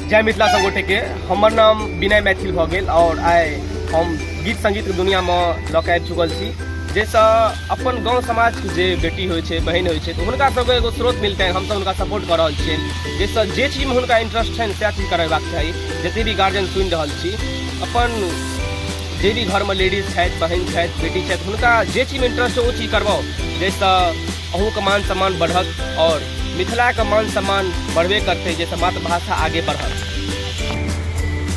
जय मिथिला संगोटे के हमर नाम विनय मैथिल भ गेल और आइ हम गीत संगीत के दुनिया में लऽ के आबि चुकल छी। जैसा अपन गाँव समाज के जे बेटी होइ छै, बहन होइ छै, तो हुनका सबके एगो स्रोत मिलते हम सब हुनका सपोर्ट कर रहल छियै। जैसा जे चीज में हुनका इंटरेस्ट छनि से चीज करबाक चाही। जते भी गार्जियन सुनि रहल छी, अपन जे भी घर में लेडीज छथि, बहन छथि, बेटी छथि, हुनका जे चीज में इंटरेस्ट है वो चीज करवाओ। जैसा अहूँ के मान सम्मान बढ़त और मिथिला का मान सम्मान बढ़बे करते, जैसे मातृभाषा आगे बढ़त।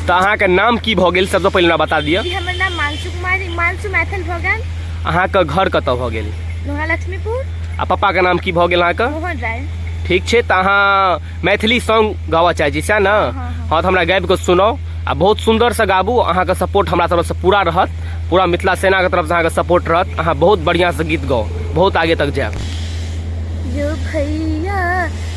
तो अहाँ के नाम की भ गेल सबसे पहले बता दिया। हमर नाम मानसू कुमारी, मानसू मैथिल भ गेल। अहाँ के घर कतऽ भ गेल? लोहा लक्ष्मीपुर। आ पापा के नाम की भ गेल अहाँ के? मोहन राय। ठीक छै, तो अहाँ मैथिली सॉन्ग गावा चाहे छी, सएह ना? हाँ, तो हमरा गाबि के सुनाओ आ बहुत सुंदर से गाबू। अहाँ के सपोर्ट हमरा तरफ से पूरा रहत, पूरा मिथिला सेना के तरफ से अहाँ के सपोर्ट रहत। अहाँ बहुत बढ़िया से गीत गाओ, बहुत आगे तक जाएब। यो भैया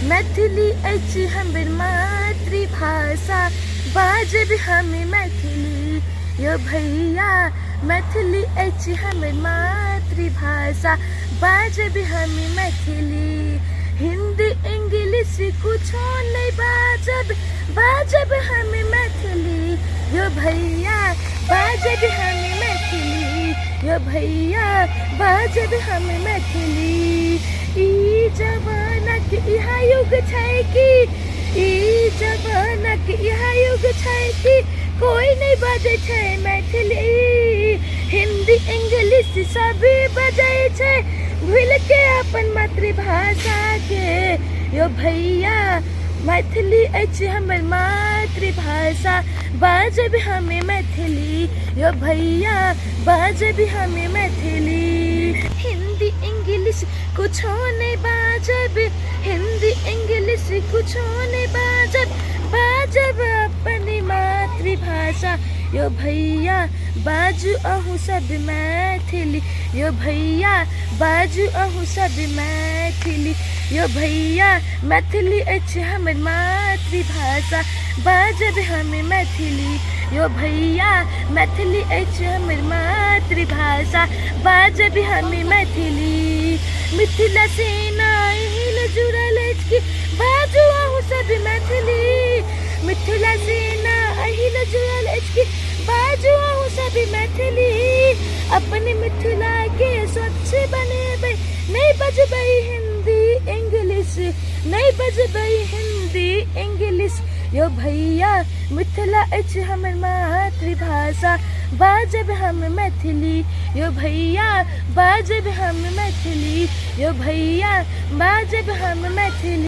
मैथिली अछि हमर मातृभाषा, बाजब हमें मैथिली। यो भैया मैथिली अछि हमर मातृभाषा, बाजब हमें मैथिली। हिंदी इंग्लिश कुछो नहीं बाजब, बाजब हमें मैथिली। यो भैया बाजब हमें मैथिली, यो भैया बाजब हमें मैथिली। ई जमानक इहा युग छै कि, ई जमानक इहा युग छै कि कोई नहीं बाजे छै मैथिली। हिंदी इंग्लिश सभी बजे छै, भूल के अपन मातृभाषा के। यो भैया मैथिली अछि हमर मातृभाषा, बाजब हमें मैथिली। यो भैया बाजब हमें मैथिली। हिंदी इंग्लिश कुछो नहीं बाजब, हिंदी इंग्लिश कुछो नहीं बाजब, बाजब अपनी मातृभाषा। यो भैया बाजू अहूँ सब मैथिली, यो भैया बाजू अहूँ सब मैथिली। यो भैया मैथिली अछि हमर मातृभाषा, बाजब हमें मैथिली। यो भैया मैथिली अछि हमर मातृभाषा, बाजब हमें मैथिली। मिथिला सेना एहिल जुड़ल अछि कि बाजू अहूँ सब मैथिली। मिथिला सेना एहिल जुड़ल अछि कि बाजू अहूँ सब मैथिली। अपन मिथिला के स्वच्छ बनेबै, नहीं बजबै हिंदी इंग्लिश, नहीं बजबै हिंदी इंग्लिश। यो भैया मिथिला अछि हमर मातृभाषा, बाजब हम मैथिली। यो भैया बाजब हम मैथिली, यो भैया बाजब हम मैथिली।